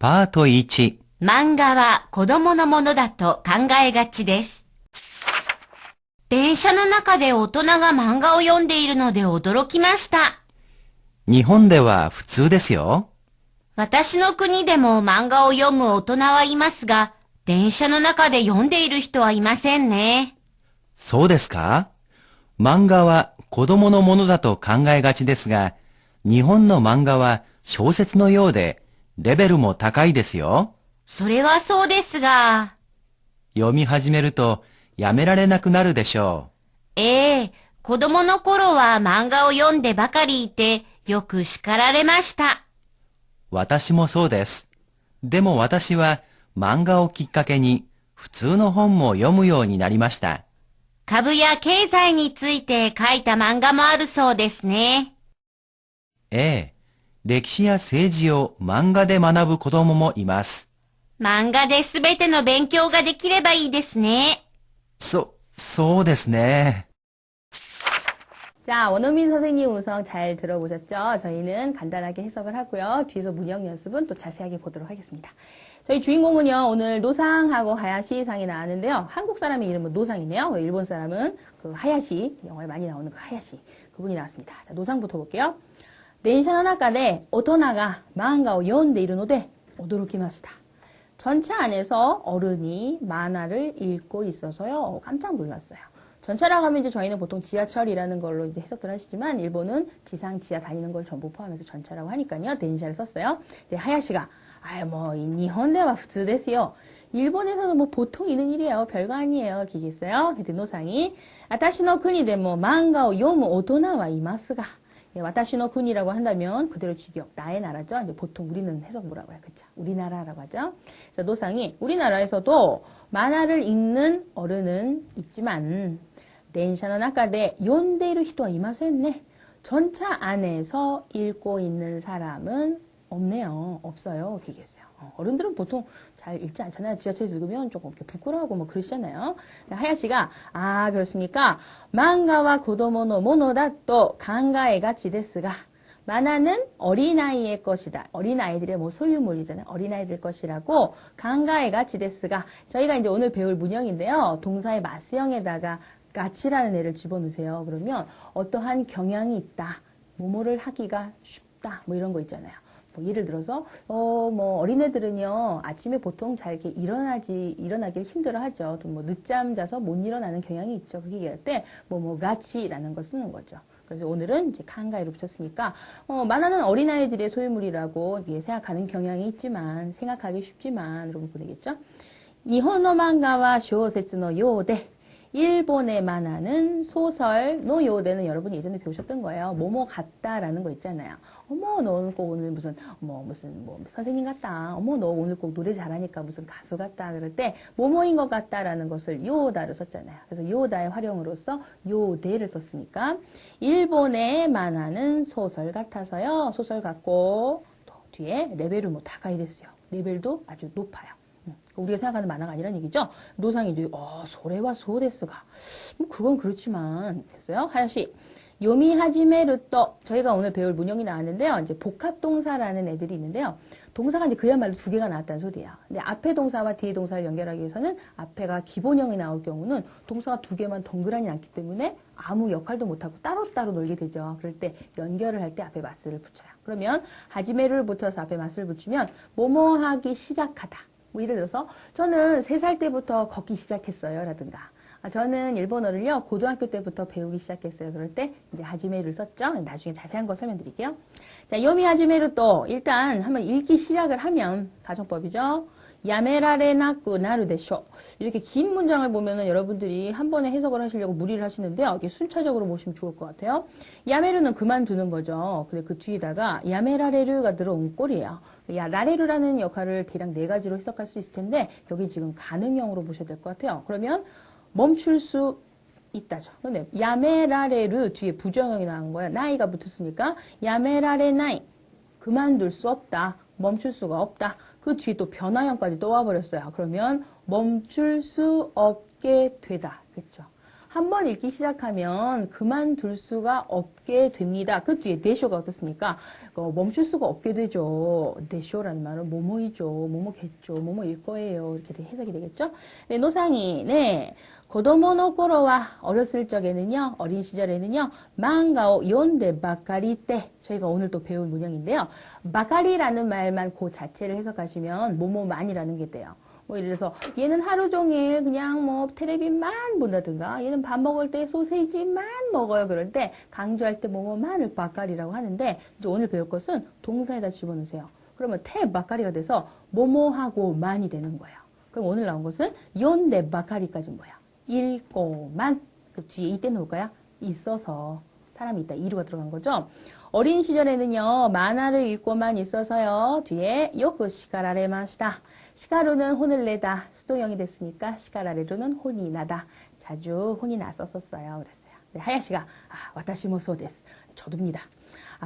パート1、漫画は子供のものだと考えがちです。電車の中で大人が漫画を読んでいるので驚きました。日本では普通ですよ。私の国でも漫画を読む大人はいますが、電車の中で読んでいる人はいませんね。そうですか？漫画は子供のものだと考えがちですが、日本の漫画は小説のようで、レベルも高いですよ。それはそうですが、読み始めるとやめられなくなるでしょええ、子供の頃は漫画を読んでばかりいて、よく叱られました。う。私もそうです。でも私は漫画をきっかけに普通の本も読むようになりました。株や経済について書いた漫画もあるそうですね。ええ、歴史や政治を漫画で学ぶ子供もいます。漫画で全ての勉強ができればいいですね。そうですね。 자, 원어민 선생님 음성 잘 들어보셨죠? 저희는 간단하게 해석을 하고요. 뒤에서 문형 연습은 또 자세하게 보도록 하겠습니다. 저희 주인공은요, 오늘 노상하고 하야시 상이 나왔는데요. 한국 사람의 이름은 노상이네요. 일본 사람은 그 하야시, 영화에 많이 나오는 그 하야시, 그분이 나왔습니다. 자, 노상부터 볼게요. 電車の中で大人が漫画を読んでいるので驚きました. 전차 안에서 어른이 만화를 읽고 있어서요. 깜짝 놀랐어요. 전차라고 하면 이제 저희는 보통 지하철이라는 걸로 이제 해석들 하시지만 일본은 지상, 지하 다니는 걸 전부 포함해서 전차라고 하니까요.電車를 썼어요. 네, 하야시가 일본では 普通ですよ. 일본에서는 뭐 보통 있는 일이에요. 별거 아니에요. 이렇게 얘기했어요. 근데 노상이 私の国でも 漫画を読む大人はいますが 예, 와타시노 군이라고 한다면 그대로 직역, 나의 나라죠. 이제 보통 우리는 해석 뭐라고 해요? 그쵸? 우리나라라고 하죠. 그래서 노상이 우리나라에서도 만화를 읽는 어른은 있지만,電車の中で 読んでいる人はいませんね. 전차 안에서 읽고 있는 사람은 없네요. 없어요. 이렇게 얘기했어요. 어른들은 보통 잘 읽지 않잖아요. 지하철에서 읽으면 조금 이렇게 부끄러워하고 뭐 그러시잖아요. 하야시가, 그렇습니까? 만가와 고도모노 모노다 또 간가에가치 데스가 만화는 어린아이의 것이다. 어린아이들의 뭐 소유물이잖아요. 어린아이들 것이라고 간가에가치 데스가 저희가 이제 오늘 배울 문형인데요. 동사의 마스형에다가 가치라는 애를 집어넣으세요. 그러면 어떠한 경향이 있다. 뭐뭐를 하기가 쉽다. 뭐 이런 거 있잖아요. 뭐 예를 들어서 뭐 어린애들은요 아침에 보통 잘 이렇게 일어나기를 힘들어하죠. 또 뭐 늦잠 자서 못 일어나는 경향이 있죠. 그렇게 얘기할 때 가치라는 걸 쓰는 거죠. 그래서 오늘은 이제 칸가이로 붙였으니까 만화는 어린아이들의 소유물이라고 생각하는 경향이 있지만 생각하기 쉽지만 여러분 보내겠죠. 일본의 만화와 쇼세츠의 요데 일본의 만화는 소설, 노 요대는 여러분이 예전에 배우셨던 거예요. 뭐뭐 같다라는 거 있잖아요. 어머, 너는 꼭 오늘 무슨 선생님 같다. 어머, 너 오늘 꼭 노래 잘하니까 무슨 가수 같다. 그럴 때, 뭐뭐인 것 같다라는 것을 요다를 썼잖아요. 그래서 요다의 활용으로서 요대를 썼으니까, 일본의 만화는 소설 같아서요. 소설 같고, 또 뒤에 레벨을 뭐 다가이 됐어요. 레벨도 아주 높아요. 우리가 생각하는 만화가 아니란 얘기죠. 노상이 이제 소레와 소데스가 그건 그렇지만 됐어요. 하야시 요미하지메르 또 저희가 오늘 배울 문형이 나왔는데요. 이제 복합동사라는 애들이 있는데요. 동사가 이제 그야말로 두 개가 나왔다는 소리예요. 근데 앞에 동사와 뒤에 동사를 연결하기 위해서는 앞에가 기본형이 나올 경우는 동사가 두 개만 덩그러니 남기 때문에 아무 역할도 못하고 따로따로 놀게 되죠. 그럴 때 연결을 할 때 앞에 마스를 붙여요. 그러면 하지메르를 붙여서 앞에 마스를 붙이면 뭐뭐 하기 시작하다. 뭐 예를 들어서 저는 3살 때부터 걷기 시작했어요 라든가 저는 일본어를요 고등학교 때부터 배우기 시작했어요. 그럴 때 이제 하지메를 썼죠. 나중에 자세한 거 설명드릴게요. 자, 요미 하지메를 또 일단 한번 읽기 시작을 하면 가정법이죠. 야메라레나쿠 나루데쇼 이렇게 긴 문장을 보면은 여러분들이 한 번에 해석을 하시려고 무리를 하시는데요. 이게 순차적으로 보시면 좋을 것 같아요. 야메르는 그만두는 거죠. 근데 그 뒤에다가 야메라레르가 들어온 꼴이에요. 라레르라는 역할을 대략 4가지로 해석할 수 있을 텐데 여기 지금 가능형으로 보셔야 될 것 같아요. 그러면 멈출 수 있다죠. 근데 야메라레르 뒤에 부정형이 나온 거야. 나이가 붙었으니까 야메라레 나이 그만둘 수 없다. 멈출 수가 없다. 그 뒤에 또 변화형까지 또 와버렸어요. 그러면 멈출 수 없게 되다. 그렇죠? 한번 읽기 시작하면 그만둘 수가 없게 됩니다. 그 뒤에 대쇼가 어떻습니까? 멈출 수가 없게 되죠. 대쇼라는 말은 뭐뭐이죠, 뭐뭐겠죠, 뭐뭐일 거예요. 이렇게 해석이 되겠죠? 네, 노상이, 네. 고도모노 고로와 어렸을 적에는요, 어린 시절에는요, 망가오 연데 바카리 때, 저희가 오늘 또 배울 문형인데요. 바카리라는 말만 그 자체를 해석하시면 뭐뭐만이라는 게 돼요. 뭐 예를 들어서 얘는 하루 종일 그냥 뭐 텔레비만 본다든가 얘는 밥 먹을 때 소세지만 먹어요. 그럴 때 강조할 때 뭐뭐만을 바카리라고 하는데 이제 오늘 배울 것은 동사에다 집어넣으세요. 그러면 태 바카리가 돼서 뭐뭐하고 만이 되는 거예요. 그럼 오늘 나온 것은 연데 바카리까지 뭐야? 읽고만. 그 뒤에 이때 놓을까요? 있어서. 사람이 있다. 이루가 들어간 거죠. 어린 시절에는요. 만화를 읽고만 있어서요. 뒤에 요크 시카라레마시다. 시카루는 혼을 내다. 수동형이 됐으니까 시카라레루는 혼이 나다. 자주 혼이 났었어요. 그랬어요. 네, 하야시가 와타시모 소데스. 저도입니다.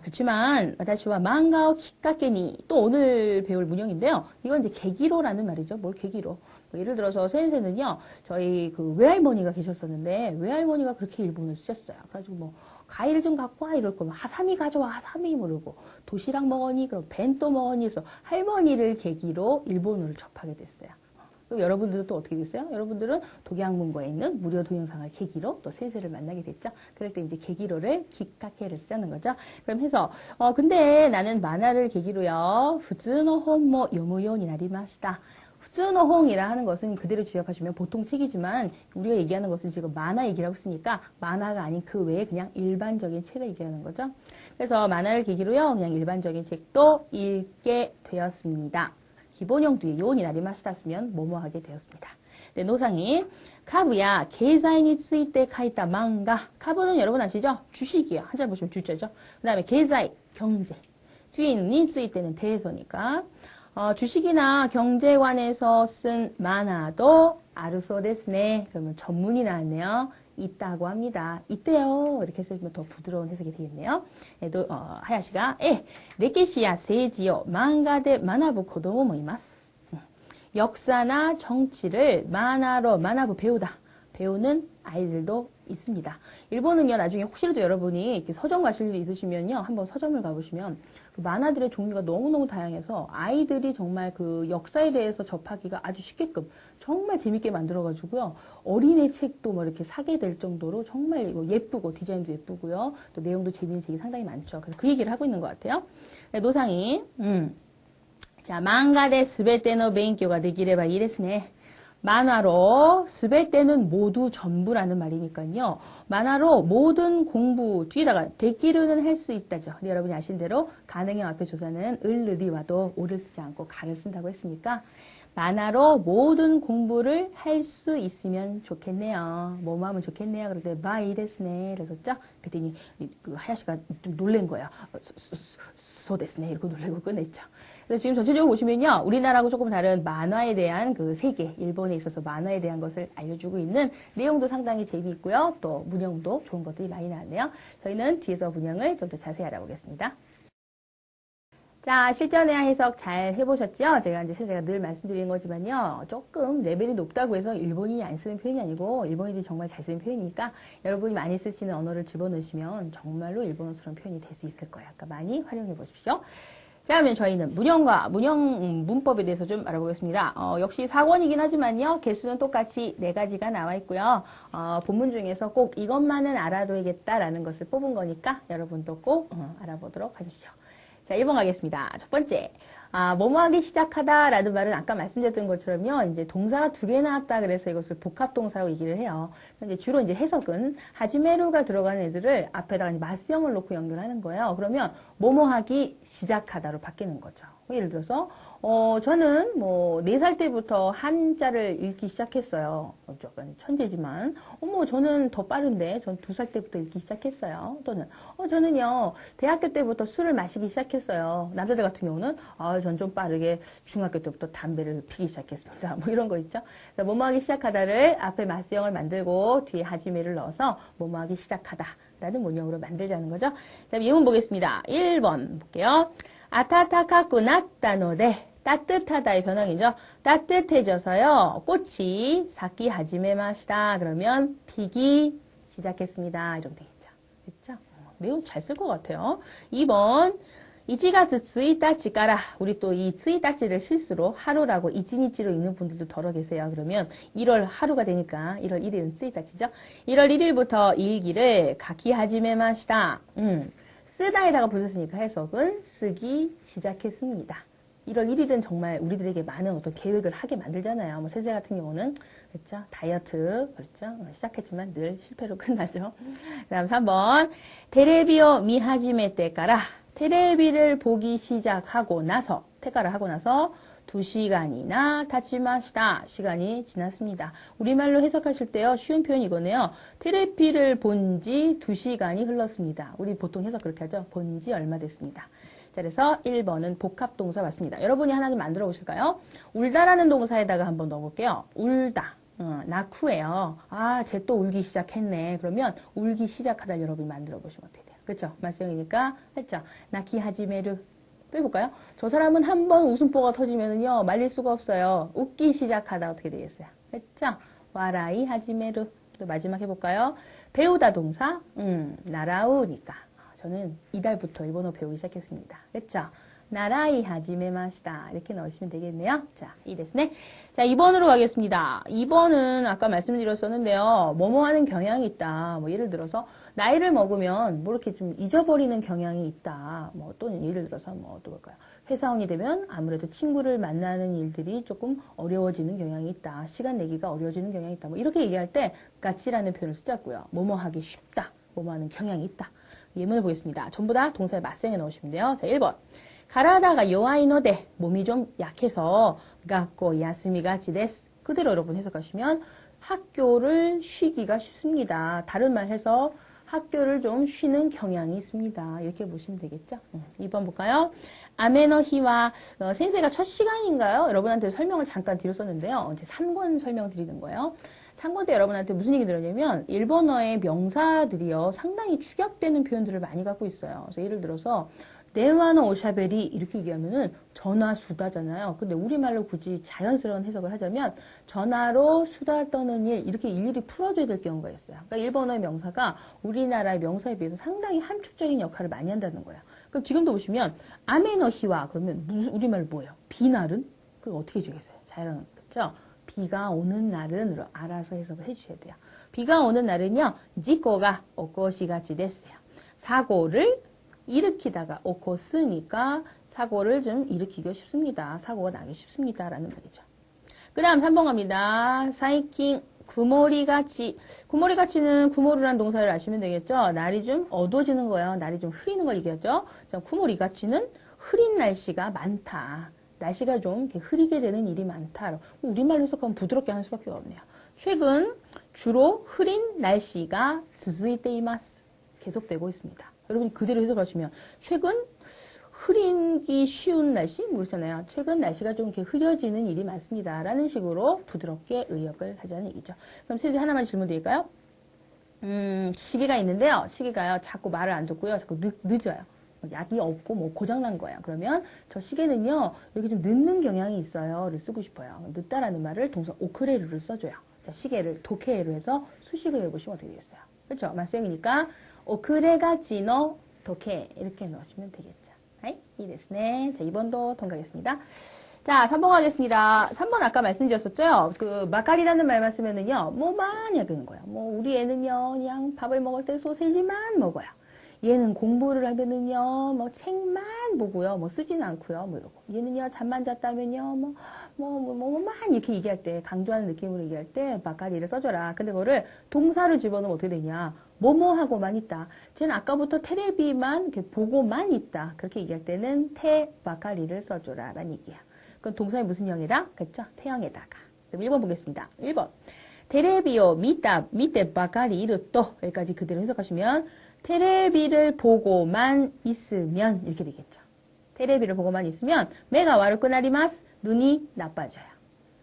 그렇지만 와타시와 망가오 키카케니 또 오늘 배울 문형인데요. 이건 이제 계기로라는 말이죠. 뭘 계기로? 뭐 예를 들어서 센세는요. 저희 그 외할머니가 계셨었는데 외할머니가 그렇게 일본을 쓰셨어요. 그래가지고 뭐 과일 좀 갖고 와 이럴 거면 하사미 가져와 하사미 모르고 도시락 먹으니 그럼 벤또 먹으니 해서 할머니를 계기로 일본어를 접하게 됐어요. 그럼 여러분들은 또 어떻게 됐어요? 여러분들은 독일항문고에 있는 무료 동영상을 계기로 또 센세를 만나게 됐죠. 그럴 때 이제 계기로를 기카케를 쓰자는 거죠. 그럼 해서 근데 나는 만화를 계기로요. 후즈노 혼모 요무요니 나리마시다. 후즈노 홍이라 하는 것은 그대로 지역하시면 보통 책이지만 우리가 얘기하는 것은 지금 만화 얘기라고 쓰니까 만화가 아닌 그 외에 그냥 일반적인 책을 얘기하는 거죠. 그래서 만화를 계기로요. 그냥 일반적인 책도 읽게 되었습니다. 기본형 뒤에 요니 나리마시다 쓰면 뭐뭐 하게 되었습니다. 네, 노상이 카부야 계좌에 쓰이때 카이타 망가. 카부는 여러분 아시죠? 주식이에요. 한자 보시면 주자죠. 그 다음에 계좌 경제. 뒤에 있는 니 쓰이때는 대소니까. 주식이나 경제에 관해서 쓴 만화도 아르소 데스네. 그러면 전문이 나왔네요. 있다고 합니다. 있대요. 이렇게 해주면 더 부드러운 해석이 되겠네요. 하야시가 레케시야 세지요 만가데 만화부 고도모 모이마스. 역사나 정치를 만화로 만화부 배우다. 배우는 아이들도 있습니다. 일본은요, 나중에 혹시라도 여러분이 이렇게 서점 가실 일이 있으시면요, 한번 서점을 가보시면 그 만화들의 종류가 너무너무 다양해서 아이들이 정말 그 역사에 대해서 접하기가 아주 쉽게끔 정말 재밌게 만들어가지고요, 어린애 책도 뭐 이렇게 사게 될 정도로 정말 이거 예쁘고 디자인도 예쁘고요, 또 내용도 재밌는 책이 상당히 많죠. 그래서 그 얘기를 하고 있는 것 같아요. 노상이, 자, 만가데 스베테노 베인교가 되기레바 이레스네. 만화로 스베때는 모두 전부라는 말이니까요. 만화로 모든 공부 뒤에다가 데키르는 할 수 있다죠. 근데 여러분이 아신 대로 가능형 앞에 조사는 을르리 와도 오를 쓰지 않고 가를 쓴다고 했으니까 만화로 모든 공부를 할 수 있으면 좋겠네요. 뭐뭐 하면 좋겠네요. 그런데 마이 데스네. 그랬었죠? 그랬더니 그 하야시가 좀 놀란 거야. 소 데스네. 이러고 놀래고 끝냈죠. 그래서 지금 전체적으로 보시면요. 우리나라하고 조금 다른 만화에 대한 그 세계, 일본에 있어서 만화에 대한 것을 알려주고 있는 내용도 상당히 재미있고요. 또 문형도 좋은 것들이 많이 나왔네요. 저희는 뒤에서 문형을 좀 더 자세히 알아보겠습니다. 자, 실전의 해석 잘 해보셨죠? 제가 이제 제가 늘 말씀드리는 거지만요. 조금 레벨이 높다고 해서 일본인이 안 쓰는 표현이 아니고 일본인들이 정말 잘 쓰는 표현이니까 여러분이 많이 쓰시는 언어를 집어넣으시면 정말로 일본어스러운 표현이 될 수 있을 거예요. 그러니까 많이 활용해 보십시오. 자, 그러면 저희는 문형과 문형 문법에 대해서 좀 알아보겠습니다. 역시 4권이긴 하지만요. 개수는 똑같이 4가지가 나와 있고요. 본문 중에서 꼭 이것만은 알아둬야겠다라는 것을 뽑은 거니까 여러분도 꼭 알아보도록 하십시오. 자, 1번 가겠습니다. 첫 번째. 뭐뭐하기 시작하다라는 말은 아까 말씀드렸던 것처럼요. 이제 동사가 2개 나왔다 그래서 이것을 복합동사라고 얘기를 해요. 근데 주로 이제 해석은 하지메루가 들어가는 애들을 앞에다가 이제 마스형을 놓고 연결하는 거예요. 그러면 뭐뭐하기 시작하다로 바뀌는 거죠. 예를 들어서 저는 뭐 4살 때부터 한자를 읽기 시작했어요. 약간 천재지만 저는 더 빠른데 전 2살 때부터 읽기 시작했어요. 또는 저는요 대학교 때부터 술을 마시기 시작했어요. 남자들 같은 경우는 전 좀 빠르게 중학교 때부터 담배를 피기 시작했습니다. 뭐 이런 거 있죠. 뭐뭐하기 시작하다를 앞에 마스형을 만들고 뒤에 하지메를 넣어서 뭐뭐하기 시작하다라는 문형으로 만들자는 거죠. 자, 예문 보겠습니다. 1번 볼게요. 아타타카쿠 나타노데 따뜻하다의 변형이죠. 따뜻해져서요. 꽃이 사키 하지메마시다. 그러면 피기 시작했습니다. 이렇게 되겠죠. 됐죠? 매우 잘 쓸 것 같아요. 2번 1月1日から 우리 또 이 1日를 실수로 하루라고 이치니치로 읽는 분들도 더러 계세요. 그러면 1월 하루가 되니까 1월 1일은 1日죠. 1월 1일부터 일기를 가키하지메마시다. 쓰다에다가 붙였으니까 해석은 쓰기 시작했습니다. 1월 1일은 정말 우리들에게 많은 어떤 계획을 하게 만들잖아요. 뭐 세세 같은 경우는 그렇죠? 다이어트 그렇죠? 시작했지만 늘 실패로 끝나죠. 그다음 3번 테레비오 미하지메 때까라 테레비를 보기 시작하고 나서 테까라 하고 나서 2시간이나 타치마시다. 시간이 지났습니다. 우리말로 해석하실 때요. 쉬운 표현이 이거네요. 테레비를 본 지 2시간이 흘렀습니다. 우리 보통 해석 그렇게 하죠. 본 지 얼마 됐습니다. 자, 그래서 1번은 복합동사 맞습니다. 여러분이 하나 좀 만들어 보실까요? 울다라는 동사에다가 한번 넣어볼게요. 울다. 나쿠예요. 아, 쟤 또 울기 시작했네. 그러면 울기 시작하다 여러분이 만들어 보시면 어떻게 돼요? 그렇죠? 말썽이니까 했죠. 나키 하지메르. 또 해볼까요? 저 사람은 한 번 웃음보가 터지면은요 말릴 수가 없어요. 웃기 시작하다 어떻게 되겠어요? 했죠? 와라이 하지메르. 또 마지막 해볼까요? 배우다 동사. 나라우니까. 저는 이달부터 일본어 배우기 시작했습니다. 그렇죠? 나라이 하지메마시다. 이렇게 넣으시면 되겠네요. 자, 이 됐네. 자, 2번으로 가겠습니다. 2번은 아까 말씀드렸었는데요. 뭐뭐 하는 경향이 있다. 뭐 예를 들어서 나이를 먹으면 뭐 이렇게 좀 잊어버리는 경향이 있다. 뭐 또는 예를 들어서 뭐 또 볼까요? 회사원이 되면 아무래도 친구를 만나는 일들이 조금 어려워지는 경향이 있다. 시간 내기가 어려워지는 경향이 있다. 뭐 이렇게 얘기할 때 까치라는 표현을 쓰자고요. 뭐뭐 하기 쉽다. 뭐뭐 하는 경향이 있다. 예문을 보겠습니다. 전부 다 동사의 맞성에 넣으시면 돼요. 자, 1번. 가라다가 요아이노데 몸이 좀 약해서 가고 야스미가 지데스. 그대로 여러분 해석하시면 학교를 쉬기가 쉽습니다. 다른 말 해서 학교를 좀 쉬는 경향이 있습니다. 이렇게 보시면 되겠죠? 2번 볼까요? 아메노히와 센세가 첫 시간인가요? 여러분한테 설명을 잠깐 드렸었는데요. 이제 3권 설명 드리는 거예요. 3권 때 여러분한테 무슨 얘기 들었냐면 일본어의 명사들이요. 상당히 축약되는 표현들을 많이 갖고 있어요. 그래서 예를 들어서 네와노 오샤베리 이렇게 얘기하면은 전화 수다잖아요. 근데 우리말로 굳이 자연스러운 해석을 하자면 전화로 수다 떠는 일 이렇게 일일이 풀어줘야 될 경우가 있어요. 그러니까 일본어의 명사가 우리나라의 명사에 비해서 상당히 함축적인 역할을 많이 한다는 거예요. 그럼 지금도 보시면 아메노히와 그러면 우리말 뭐예요? 비날은? 그거 어떻게 해주겠어요? 자연 그렇죠? 비가 오는 날은 알아서 해석을 해주셔야 돼요. 비가 오는 날은요. 지코가 오코시가치 됐어요. 사고를 일으키다가 오코스니까 사고를 좀 일으키기 쉽습니다. 사고가 나기 쉽습니다. 라는 말이죠. 그 다음 3번 갑니다. 사이킹 구모리같이 구모리같이는 구모르라는 동사를 아시면 되겠죠. 날이 좀 어두워지는 거예요. 날이 좀 흐리는 걸 얘기하죠. 자, 구모리같이는 흐린 날씨가 많다. 날씨가 좀 이렇게 흐리게 되는 일이 많다. 우리말로 해석하면 부드럽게 하는 수밖에 없네요. 최근 주로 흐린 날씨가 스즈이테이마스 계속되고 있습니다. 여러분이 그대로 해석하시면 최근 흐리기 쉬운 날씨 모르잖아요. 최근 날씨가 좀 이렇게 흐려지는 일이 많습니다. 라는 식으로 부드럽게 의역을 하자는 얘기죠. 그럼 세제 하나만 질문 드릴까요? 시계가 있는데요. 시계가요. 자꾸 말을 안 듣고요. 자꾸 늦어요. 약이 없고 뭐 고장난 거야. 그러면 저 시계는요. 이렇게 좀 늦는 경향이 있어요.를 쓰고 싶어요. 늦다라는 말을 동사 오크레루를 써줘요. 자, 시계를 도케로 해서 수식을 해보시면 어떻게 되겠어요? 그렇죠? 말씀이니까 오크레가지노 도케 이렇게 넣으시면 되겠죠. 이ですね. 자, 2번도 통과하겠습니다. 자, 3번 가겠습니다. 3번 아까 말씀드렸었죠? 그 마카리라는 말만 쓰면은요. 뭐만 하는 거예요. 뭐 우리 애는요. 그냥 밥을 먹을 때 소세지만 먹어요. 얘는 공부를 하면은요, 뭐 책만 보고요, 뭐 쓰지는 않고요, 뭐 이러고. 얘는요, 잠만 잤다면요, 뭐만 이렇게 얘기할 때, 강조하는 느낌으로 얘기할 때, 바카리를 써줘라. 근데 그거를 동사를 집어넣으면 어떻게 되냐. 뭐뭐하고만 있다. 쟤는 아까부터 테레비만 이렇게 보고만 있다. 그렇게 얘기할 때는 테 바카리를 써줘라. 라는 얘기야. 그럼 동사의 무슨 형이라? 그렇죠? 태형에다가. 그럼 1번 보겠습니다. 1번. 테레비오 밑에 바카리 이르 또 여기까지 그대로 해석하시면 테레비를 보고만 있으면 이렇게 되겠죠. 테레비를 보고만 있으면 매가 와르쿠나리마스 눈이 나빠져요.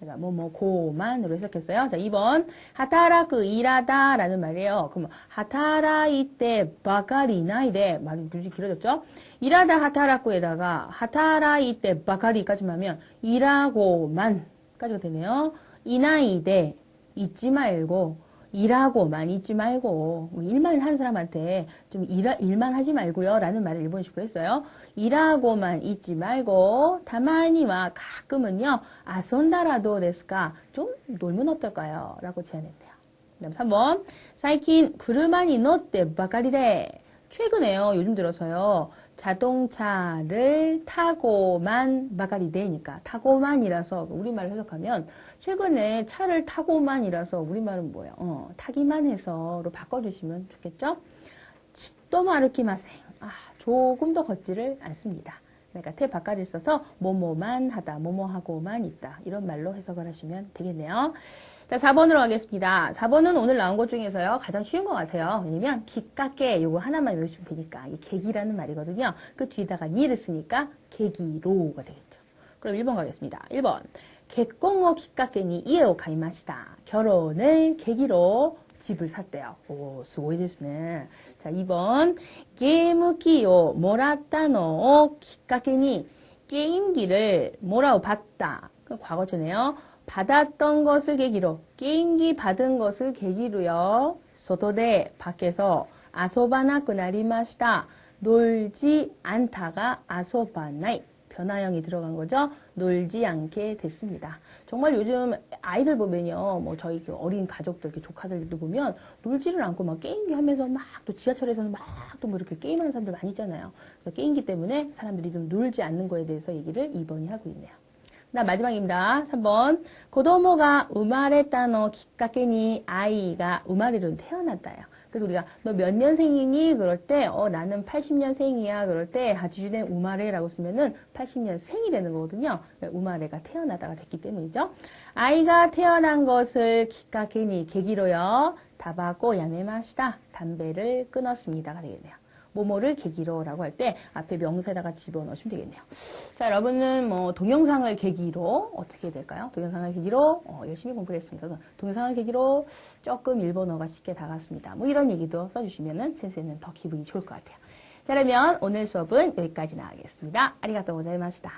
그러니까 고만으로 해석했어요. 자, 2번. 하타라쿠 일하다 라는 말이에요. 그럼 하타라이때 바카리 나이데 말이 무지 길어졌죠? 일하다 하타라쿠에다가 하타라이때 바카리까지만 하면 일하고만까지가 되네요. 이나이데 잊지 말고 일하고만 잊지 말고 일만 한 사람한테 좀 일만 하지 말고요 라는 말을 일본식으로 했어요. 일하고만 잊지 말고 다만이와 가끔은요 아손다라도 데스까 좀 놀면 어떨까요? 라고 제안했대요. 그 다음 3번 사이킨 구르마니 노떼 바카리데 최근에요 요즘 들어서요 자동차를 타고만 바카리데니까 타고만이라서 우리말을 해석하면 최근에 차를 타고만이라서 우리말은 뭐예요? 타기만 해서로 바꿔주시면 좋겠죠? 또 마르키마생. 조금 더 걷지를 않습니다. 그러니까 태 바깥에 있어서 뭐뭐만 하다, 뭐뭐하고만 있다. 이런 말로 해석을 하시면 되겠네요. 자, 4번으로 가겠습니다. 4번은 오늘 나온 것 중에서요, 가장 쉬운 것 같아요. 왜냐면, 기깎게 요거 하나만 외우시면 되니까. 이게 계기라는 말이거든요. 그 뒤에다가 니를 쓰니까 계기로가 되겠죠. 그럼 1번 가겠습니다. 1번. 개꽁어 기깎게니 이에오 가이마시다. 결혼을 계기로 집을 샀대요. 오, 스고이 데스네. 자, 2번. 게임기요 모라타노 기깎게니 게임기를 뭐라고 받다. 그 과거제네요. 받았던 것을 계기로 게임기 받은 것을 계기로요. 소도데 밖에서 아소바나쿠 나리마시다. 놀지 않다가 아소바나이. 변화형이 들어간 거죠. 놀지 않게 됐습니다. 정말 요즘 아이들 보면요, 저희 어린 가족들, 조카들도 보면 놀지를 않고 막 게임기 하면서 막 또 지하철에서는 막 또 이렇게 게임하는 사람들 많이 있잖아요. 그래서 게임기 때문에 사람들이 좀 놀지 않는 거에 대해서 얘기를 2번이 하고 있네요. 나 마지막입니다. 3번. 고도모가 우마레타노 기카케니 아이가 우마레로 태어났다요. 그래서 우리가 너 몇 년생이니? 그럴 때 나는 80년생이야. 그럴 때 하지주된 우마레라고 쓰면은 80년생이 되는 거거든요. 우마레가 태어나다가 됐기 때문이죠. 아이가 태어난 것을 기카케니 계기로요. 다바고 야메마시다. 담배를 끊었습니다가 되겠네요. 뭐뭐를 계기로라고 할 때 앞에 명사에다가 집어넣으시면 되겠네요. 자, 여러분은 동영상을 계기로 어떻게 될까요? 동영상을 계기로 열심히 공부했습니다. 동영상을 계기로 조금 일본어가 쉽게 다가왔습니다. 이런 얘기도 써주시면은 센세는 더 기분이 좋을 것 같아요. 자, 그러면 오늘 수업은 여기까지 나가겠습니다. 아리가또 고자이마시다.